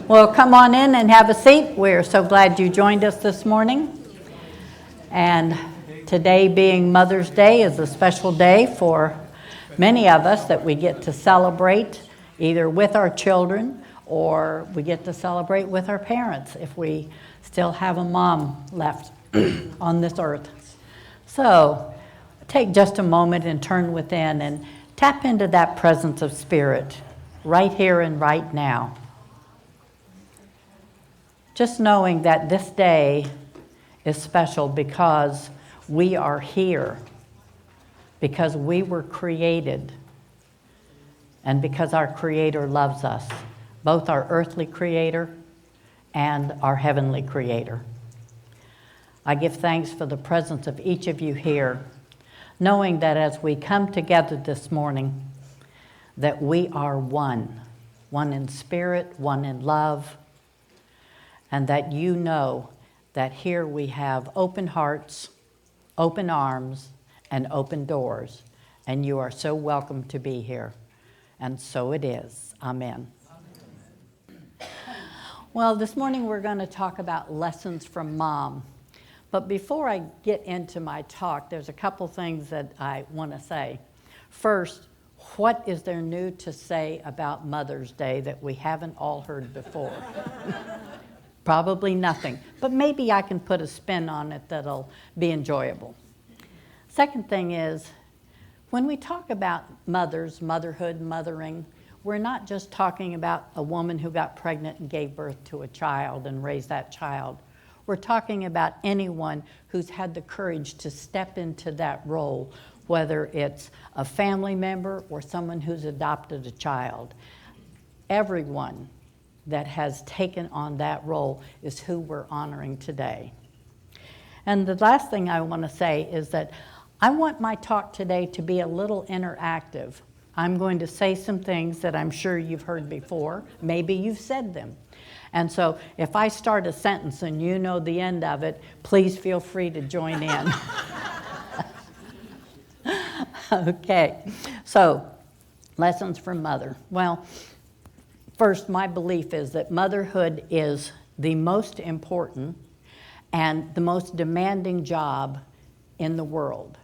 Well, come on in and have a seat. We're so glad you joined us this morning. And today being Mother's Day is a special day for many of us that we get to celebrate either with our children or we get to celebrate with our parents if we still have a mom left on this earth. So take just a moment and turn within and tap into that presence of spirit right here and right now. Just knowing that this day is special because we are here, because we were created, and because our Creator loves us, both our earthly Creator and our heavenly Creator. I give thanks for the presence of each of you here, knowing that as we come together this morning, that we are one in spirit, one in love, and that you know that here we have open hearts, open arms, and open doors, and you are so welcome to be here. And so it is. Amen. Well, this morning we're going to talk about lessons from Mom. But before I get into my talk, there's a couple things that I want to say. First, what is there new to say about Mother's Day that we haven't all heard before? Probably nothing, but maybe I can put a spin on it that'll be enjoyable. Second thing is, when we talk about mothers, motherhood, mothering, we're not just talking about a woman who got pregnant and gave birth to a child and raised that child. We're talking about anyone who's had the courage to step into that role, whether it's a family member or someone who's adopted a child. Everyone that has taken on that role is who we're honoring today. And the last thing I want to say is that I want my talk today to be a little interactive. I'm going to say some things that I'm sure you've heard before. Maybe you've said them. And so if I start a sentence and you know the end of it, please feel free to join in. Okay, so lessons from Mother. Well, first, my belief is that motherhood is the most important and the most demanding job in the world.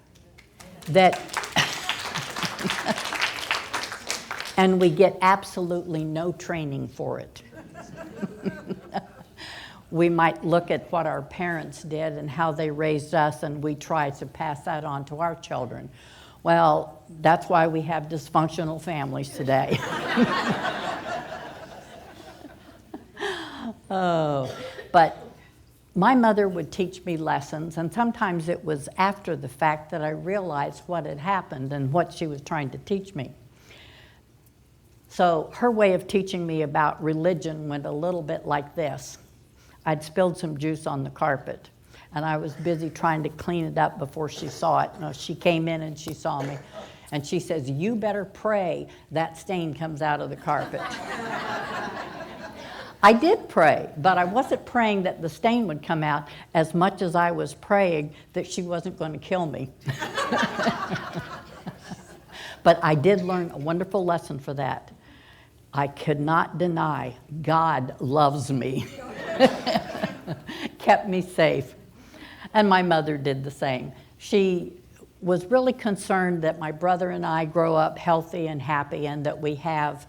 And we get absolutely no training for it. We might look at what our parents did and how they raised us, and we try to pass that on to our children. Well, that's why we have dysfunctional families today. Oh, but my mother would teach me lessons, and sometimes it was after the fact that I realized what had happened and what she was trying to teach me. So her way of teaching me about religion went a little bit like this. I'd spilled some juice on the carpet, and I was busy trying to clean it up before she saw it. No, she came in and she saw me, and she says, "You better pray that stain comes out of the carpet." I did pray, but I wasn't praying that the stain would come out as much as I was praying that she wasn't going to kill me. But I did learn a wonderful lesson for that. I could not deny God loves me. Kept me safe. And my mother did the same. She was really concerned that my brother and I grow up healthy and happy and that we have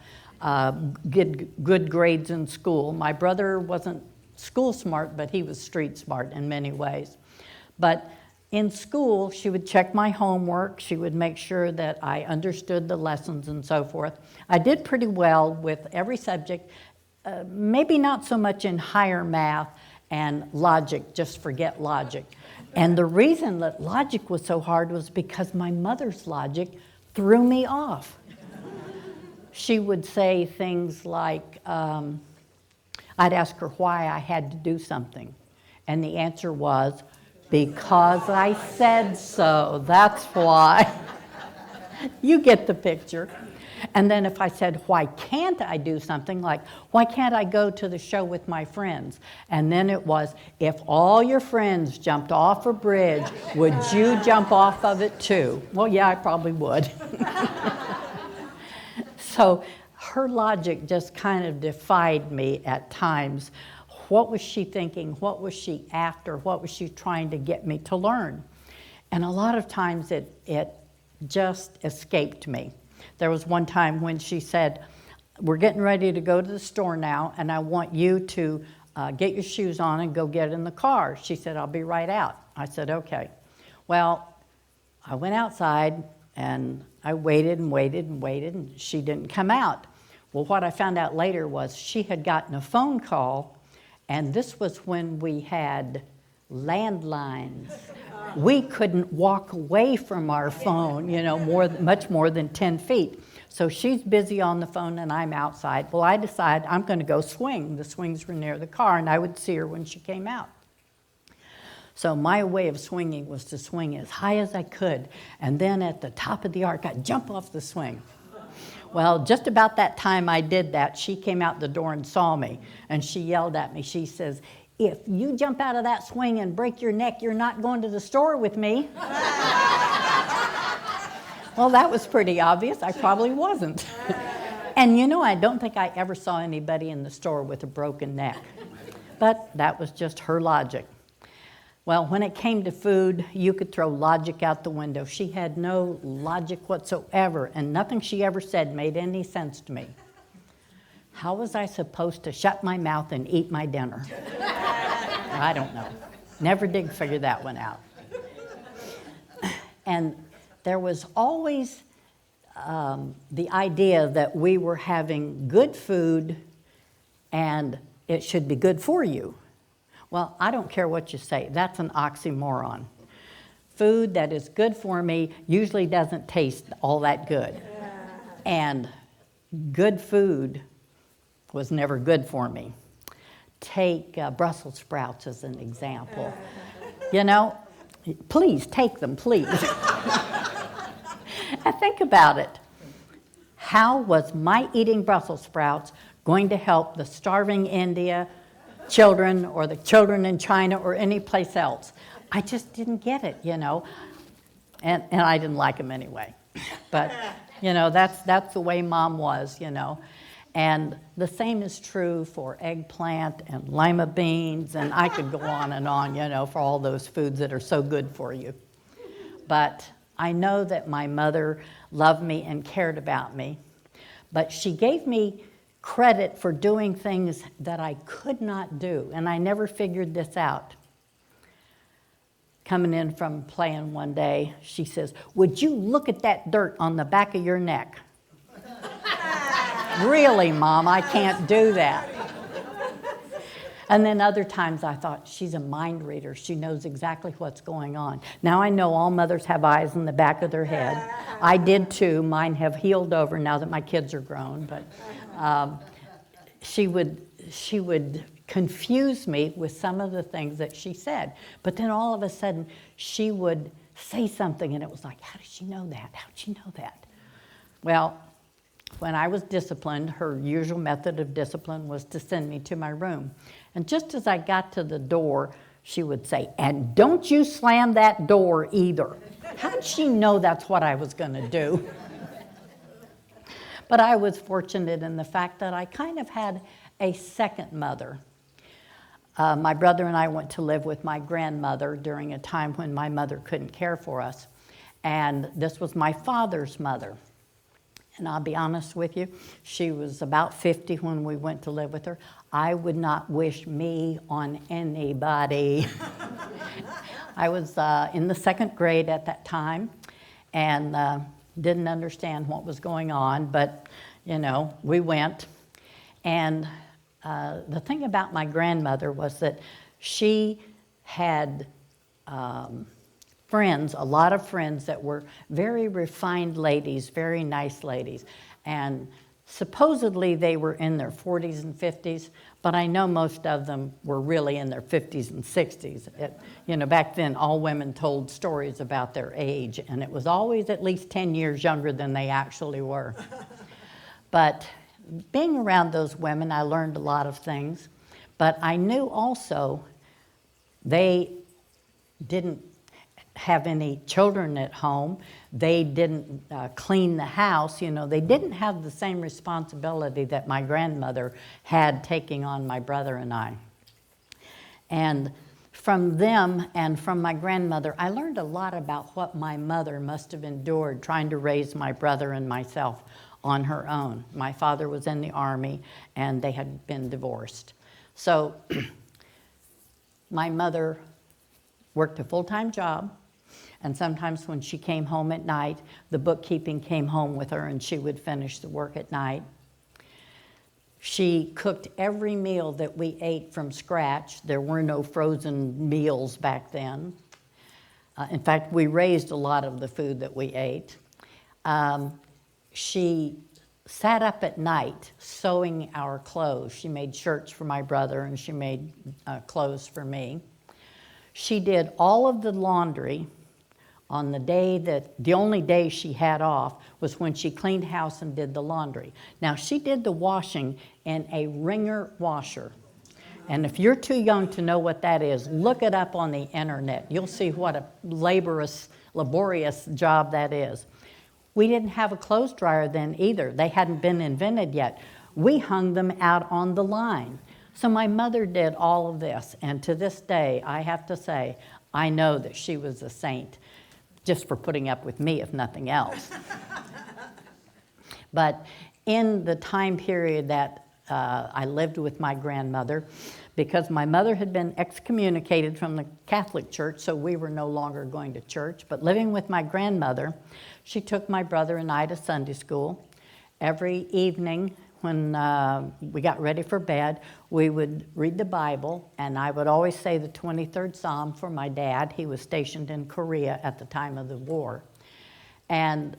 good grades in school. My brother wasn't school smart, but he was street smart in many ways. But in school, she would check my homework. She would make sure that I understood the lessons and so forth. I did pretty well with every subject, maybe not so much in higher math and logic, just forget logic. And the reason that logic was so hard was because my mother's logic threw me off. She would say things like, I'd ask her why I had to do something. And the answer was, because I said so, that's why. You get the picture. And then if I said, why can't I do something, like, why can't I go to the show with my friends? And then it was, if all your friends jumped off a bridge, would you jump off of it too? Well, yeah, I probably would. So her logic just kind of defied me at times. What was she thinking? What was she after? What was she trying to get me to learn? And a lot of times it just escaped me. There was one time when she said, we're getting ready to go to the store now, and I want you to get your shoes on and go get in the car. She said, I'll be right out. I said, okay. Well, I went outside, and I waited and waited and waited, and she didn't come out. Well, what I found out later was she had gotten a phone call, and this was when we had landlines. We couldn't walk away from our phone, much more than 10 feet. So she's busy on the phone and I'm outside. Well, I decided I'm going to go swing. The swings were near the car and I would see her when she came out. So my way of swinging was to swing as high as I could. And then at the top of the arc, I'd jump off the swing. Well, just about that time I did that, she came out the door and saw me. And she yelled at me. She says, if you jump out of that swing and break your neck, you're not going to the store with me. Well, that was pretty obvious. I probably wasn't. And I don't think I ever saw anybody in the store with a broken neck. But that was just her logic. Well, when it came to food, you could throw logic out the window. She had no logic whatsoever, and nothing she ever said made any sense to me. How was I supposed to shut my mouth and eat my dinner? I don't know. Never did figure that one out. And there was always the idea that we were having good food and it should be good for you. Well, I don't care what you say. That's an oxymoron. Food that is good for me usually doesn't taste all that good. And good food was never good for me. Take Brussels sprouts as an example. Please take them, please. And think about it. How was my eating Brussels sprouts going to help the starving India children or the children in China or any place else? I just didn't get it, And I didn't like them anyway. But, that's the way Mom was, And the same is true for eggplant and lima beans, and I could go on and on, for all those foods that are so good for you. But I know that my mother loved me and cared about me, but she gave me credit for doing things that I could not do, and I never figured this out. Coming in from playing one day, she says, would you look at that dirt on the back of your neck? Really, Mom, I can't do that. And then other times I thought, she's a mind reader. She knows exactly what's going on. Now I know all mothers have eyes in the back of their head. I did too. Mine have healed over now that my kids are grown. But she would confuse me with some of the things that she said. But then all of a sudden, she would say something, and it was like, how did she know that? How did she know that? Well, when I was disciplined, her usual method of discipline was to send me to my room. And just as I got to the door, she would say, and don't you slam that door either. How did she know that's what I was going to do? But I was fortunate in the fact that I kind of had a second mother. My brother and I went to live with my grandmother during a time when my mother couldn't care for us. And this was my father's mother. And I'll be honest with you, she was about 50 when we went to live with her. I would not wish me on anybody. I was in the second grade at that time and didn't understand what was going on, but, we went. And the thing about my grandmother was that she had friends, a lot of friends that were very refined ladies, very nice ladies. And supposedly they were in their 40s and 50s, but I know most of them were really in their 50s and 60s. Back then all women told stories about their age, and it was always at least 10 years younger than they actually were. But being around those women, I learned a lot of things, but I knew also they didn't have any children at home. they didn't clean the house. You know, they didn't have the same responsibility that my grandmother had taking on my brother and I. And from them and from my grandmother, I learned a lot about what my mother must have endured trying to raise my brother and myself on her own. My father was in the Army, and they had been divorced. So my mother worked a full-time job, and sometimes when she came home at night, the bookkeeping came home with her, and she would finish the work at night. She cooked every meal that we ate from scratch. There were no frozen meals back then. In fact, we raised a lot of the food that we ate. She sat up at night sewing our clothes. She made shirts for my brother, and she made clothes for me. She did all of the laundry on the only day she had off was when she cleaned house and did the laundry. Now, she did the washing in a wringer washer. And if you're too young to know what that is, look it up on the internet. You'll see what a laborious job that is. We didn't have a clothes dryer then either. They hadn't been invented yet. We hung them out on the line. So my mother did all of this. And to this day, I have to say, I know that she was a saint, just for putting up with me, if nothing else. But in the time period that I lived with my grandmother, because my mother had been excommunicated from the Catholic Church, so we were no longer going to church, but living with my grandmother, she took my brother and I to Sunday school. Every evening when we got ready for bed, we would read the Bible, and I would always say the 23rd Psalm for my dad. He was stationed in Korea at the time of the war. And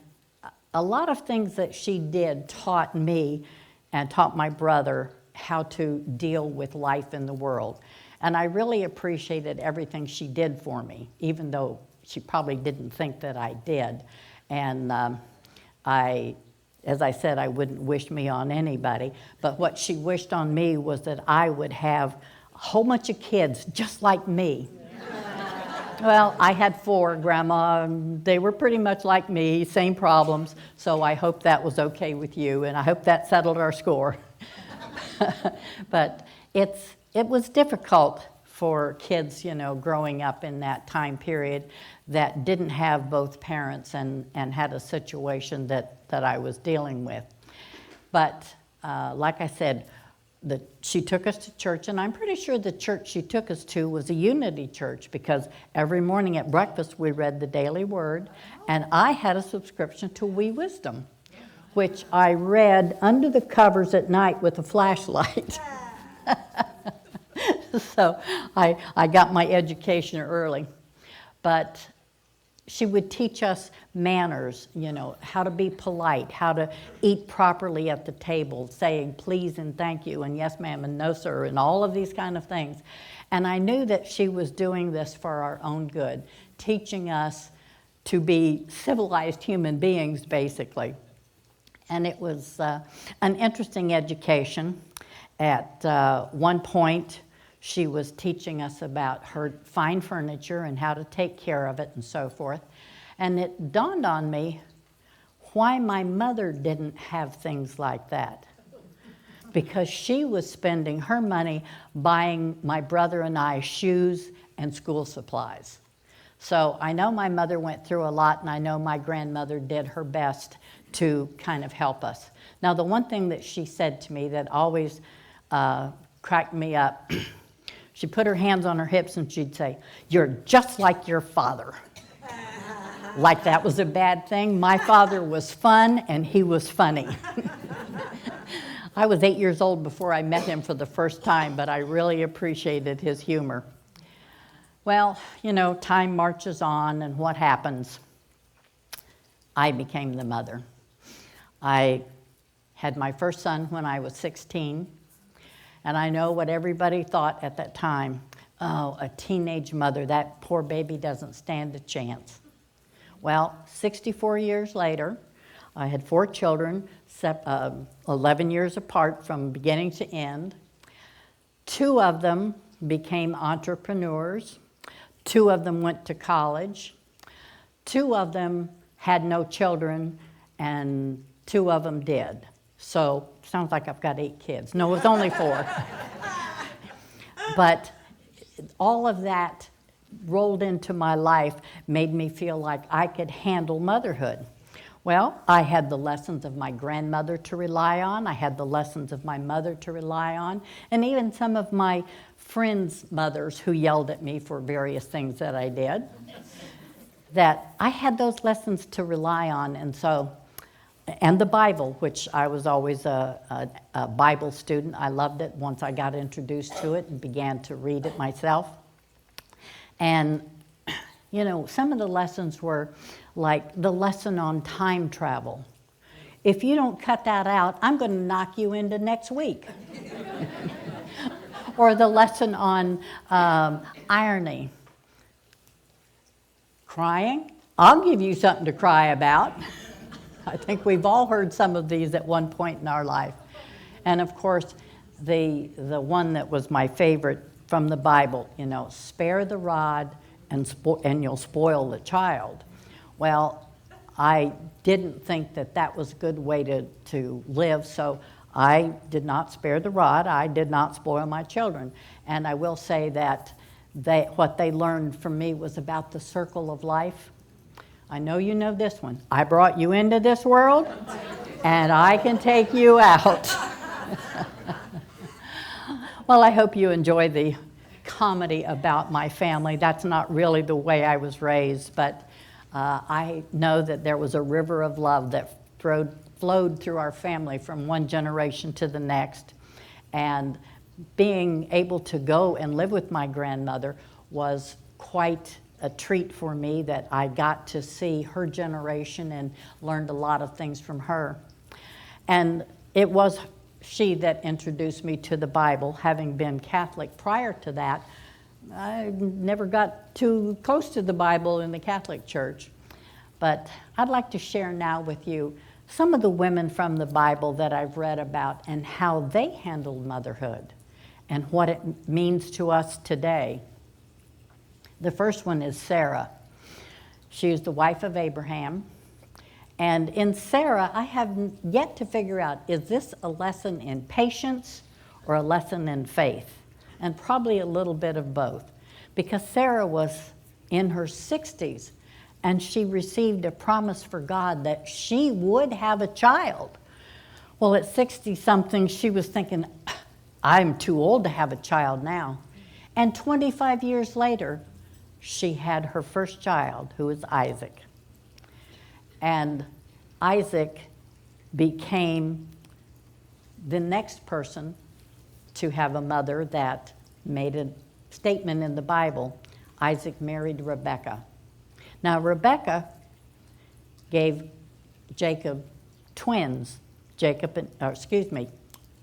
a lot of things that she did taught me and taught my brother how to deal with life in the world. And I really appreciated everything she did for me, even though she probably didn't think that I did. And as I said, I wouldn't wish me on anybody, but what she wished on me was that I would have a whole bunch of kids just like me. Well, I had 4, Grandma. They were pretty much like me, same problems, so I hope that was okay with you, and I hope that settled our score. But it was difficult for kids, you know, growing up in that time period that didn't have both parents and had a situation that I was dealing with. But like I said, she took us to church, and I'm pretty sure the church she took us to was a Unity church, because every morning at breakfast we read the daily word, and I had a subscription to Wee Wisdom, which I read under the covers at night with a flashlight. So I got my education early. But she would teach us manners, you know, how to be polite, how to eat properly at the table, saying please and thank you and yes ma'am and no sir and all of these kind of things. And I knew that she was doing this for our own good, teaching us to be civilized human beings, basically. And it was an interesting education. At one point, she was teaching us about her fine furniture and how to take care of it and so forth. And it dawned on me why my mother didn't have things like that. Because she was spending her money buying my brother and I shoes and school supplies. So I know my mother went through a lot, and I know my grandmother did her best to kind of help us. Now, the one thing that she said to me that always cracked me up, she put her hands on her hips and she'd say, "You're just like your father." Like that was a bad thing. My father was fun and he was funny. I was 8 years old before I met him for the first time, but I really appreciated his humor. Well, you know, time marches on, and what happens? I became the mother. I had my first son when I was 16, and I know what everybody thought at that time. Oh, a teenage mother, that poor baby doesn't stand a chance. Well, 64 years later, I had 4 children, 11 years apart from beginning to end. 2 of them became entrepreneurs. 2 of them went to college. 2 of them had no children, and 2 of them did. So sounds like I've got 8 kids. No, it was only 4. But all of that rolled into my life made me feel like I could handle motherhood. Well, I had the lessons of my grandmother to rely on. I had the lessons of my mother to rely on, and even some of my friends' mothers who yelled at me for various things that I did. That I had those lessons to rely on, and the Bible, which I was always a Bible student. I loved it once I got introduced to it and began to read it myself. And, you know, some of the lessons were like the lesson on time travel. If you don't cut that out, I'm going to knock you into next week. Or the lesson on irony. Crying? I'll give you something to cry about. I think we've all heard some of these at one point in our life. And of course, the one that was my favorite from the Bible, you know, spare the rod and you'll spoil the child. Well, I didn't think that that was a good way to live, so I did not spare the rod. I did not spoil my children. And I will say that what they learned from me was about the circle of life. I know you know this one. I brought you into this world, and I can take you out. Well, I hope you enjoy the comedy about my family. That's not really the way I was raised, but I know that there was a river of love that flowed through our family from one generation to the next. And being able to go and live with my grandmother was quite a treat for me, that I got to see her generation and learned a lot of things from her. And it was she that introduced me to the Bible. Having been Catholic prior to that, I never got too close to the Bible in the Catholic Church. But I'd like to share now with you some of the women from the Bible that I've read about and how they handled motherhood and what it means to us today. The first one is Sarah. She is the wife of Abraham. And in Sarah, I have yet to figure out, is this a lesson in patience or a lesson in faith? And probably a little bit of both. Because Sarah was in her 60s, and she received a promise for God that she would have a child. Well, at 60-something, she was thinking, I'm too old to have a child now. And 25 years later, she had her first child, who was Isaac. And Isaac became the next person to have a mother that made a statement in the Bible. Isaac married Rebekah. Now, Rebekah gave Jacob twins.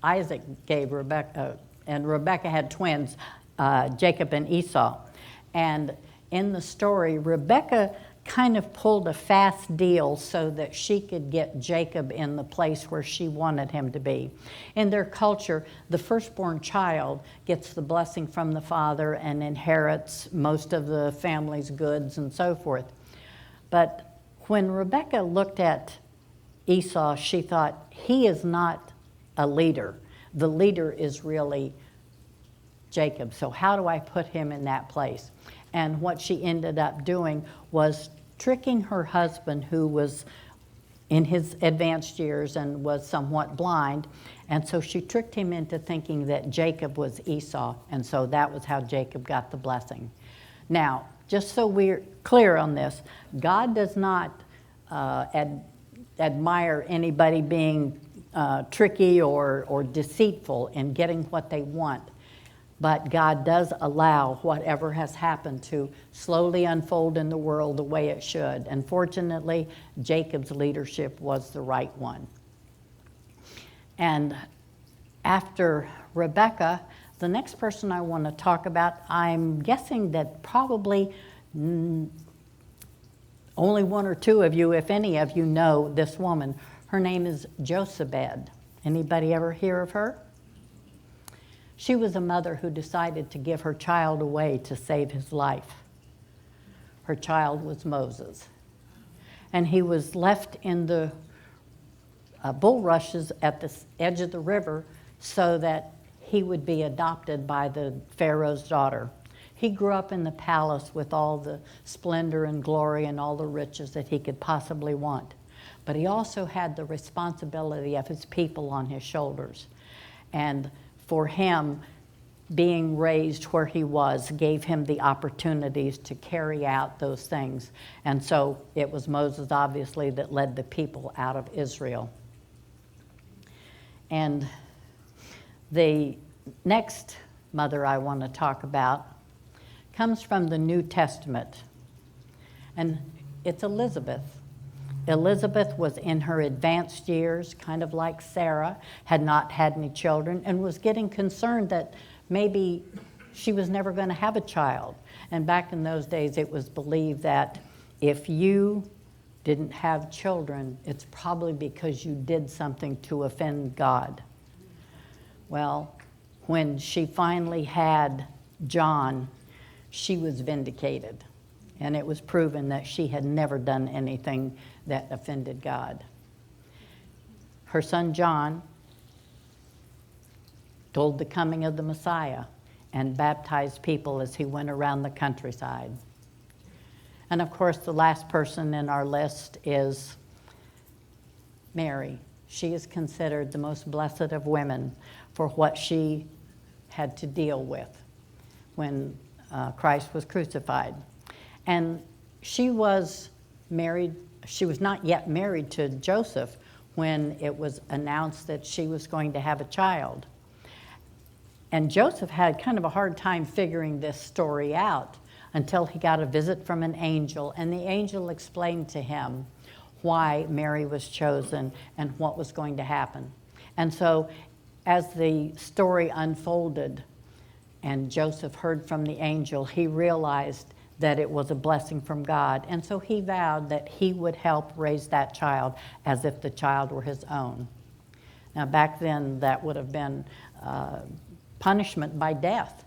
Isaac gave Rebekah, and Rebekah had twins, Jacob and Esau. And in the story, Rebekah kind of pulled a fast deal so that she could get Jacob in the place where she wanted him to be. In their culture, the firstborn child gets the blessing from the father and inherits most of the family's goods and so forth. But when Rebekah looked at Esau, she thought, he is not a leader. The leader is really Jacob. So how do I put him in that place? And what she ended up doing was tricking her husband, who was in his advanced years and was somewhat blind. And so she tricked him into thinking that Jacob was Esau. And so that was how Jacob got the blessing. Now, just so we're clear on this, God does not admire anybody being tricky or deceitful in getting what they want. But God does allow whatever has happened to slowly unfold in the world the way it should. And fortunately, Jacob's leadership was the right one. And after Rebekah, the next person I want to talk about, I'm guessing that probably only one or two of you, if any of you, know this woman. Her name is Jochebed. Anybody ever hear of her? She was a mother who decided to give her child away to save his life. Her child was Moses. and he was left in the bulrushes at the edge of the river so that he would be adopted by the Pharaoh's daughter. He grew up in the palace with all the splendor and glory and all the riches that he could possibly want. But he also had the responsibility of his people on his shoulders. And for him, being raised where he was gave him the opportunities to carry out those things. And so it was Moses, obviously, that led the people out of Israel. And the next mother I want to talk about comes from the New Testament, and it's Elizabeth. Elizabeth was in her advanced years, kind of like Sarah, had not had any children, and was getting concerned that maybe she was never going to have a child. And back in those days, it was believed that if you didn't have children, it's probably because you did something to offend God. Well, when she finally had John, she was vindicated, and it was proven that she had never done anything that offended God. Her son John told the coming of the Messiah and baptized people as he went around the countryside. And of course, the last person in our list is Mary. She is considered the most blessed of women for what she had to deal with when Christ was crucified. And she was married, she was not yet married to Joseph when it was announced that she was going to have a child. And Joseph had kind of a hard time figuring this story out until he got a visit from an angel, and the angel explained to him why Mary was chosen and what was going to happen. And so as the story unfolded and Joseph heard from the angel, he realized that it was a blessing from God. And so he vowed that he would help raise that child as if the child were his own. Now back then, that would have been punishment by death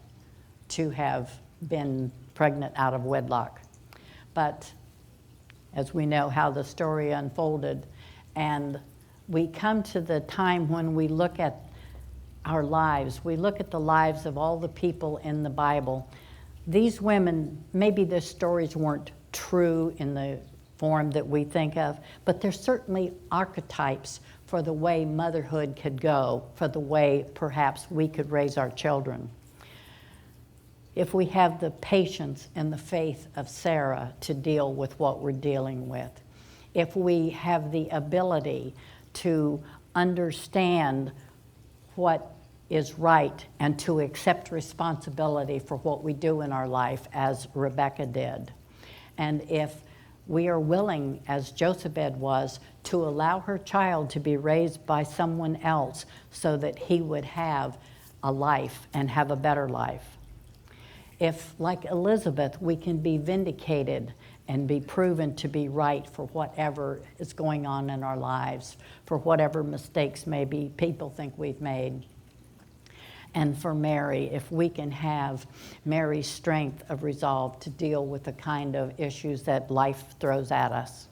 to have been pregnant out of wedlock. But as we know how the story unfolded, and we come to the time when we look at our lives, we look at the lives of all the people in the Bible. These women, maybe their stories weren't true in the form that we think of, but they're certainly archetypes for the way motherhood could go, for the way perhaps we could raise our children. If we have the patience and the faith of Sarah to deal with what we're dealing with, if we have the ability to understand what is right and to accept responsibility for what we do in our life as Rebecca did. And if we are willing, as Jochebed was, to allow her child to be raised by someone else so that he would have a life and have a better life. If, like Elizabeth, we can be vindicated and be proven to be right for whatever is going on in our lives, for whatever mistakes maybe people think we've made. And for Mary, if we can have Mary's strength of resolve to deal with the kind of issues that life throws at us.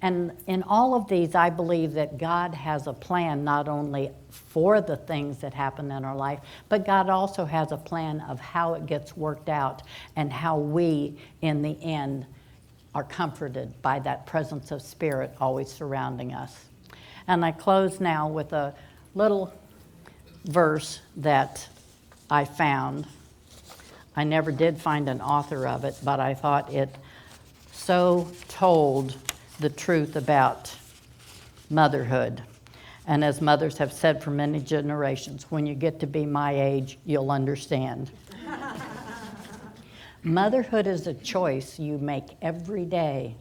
And in all of these, I believe that God has a plan not only for the things that happen in our life, but God also has a plan of how it gets worked out and how we, in the end, are comforted by that presence of Spirit always surrounding us. And I close now with a little verse that I found. I never did find an author of it, but I thought it so told the truth about motherhood. And as mothers have said for many generations, when you get to be my age, you'll understand. Motherhood is a choice you make every day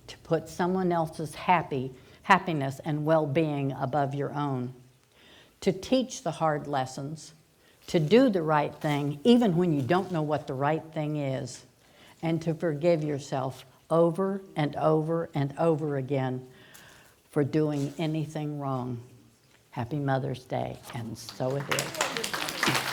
to put someone else's happiness and well-being above your own, to teach the hard lessons, to do the right thing, even when you don't know what the right thing is, and to forgive yourself over and over and over again for doing anything wrong. Happy Mother's Day, and so it is.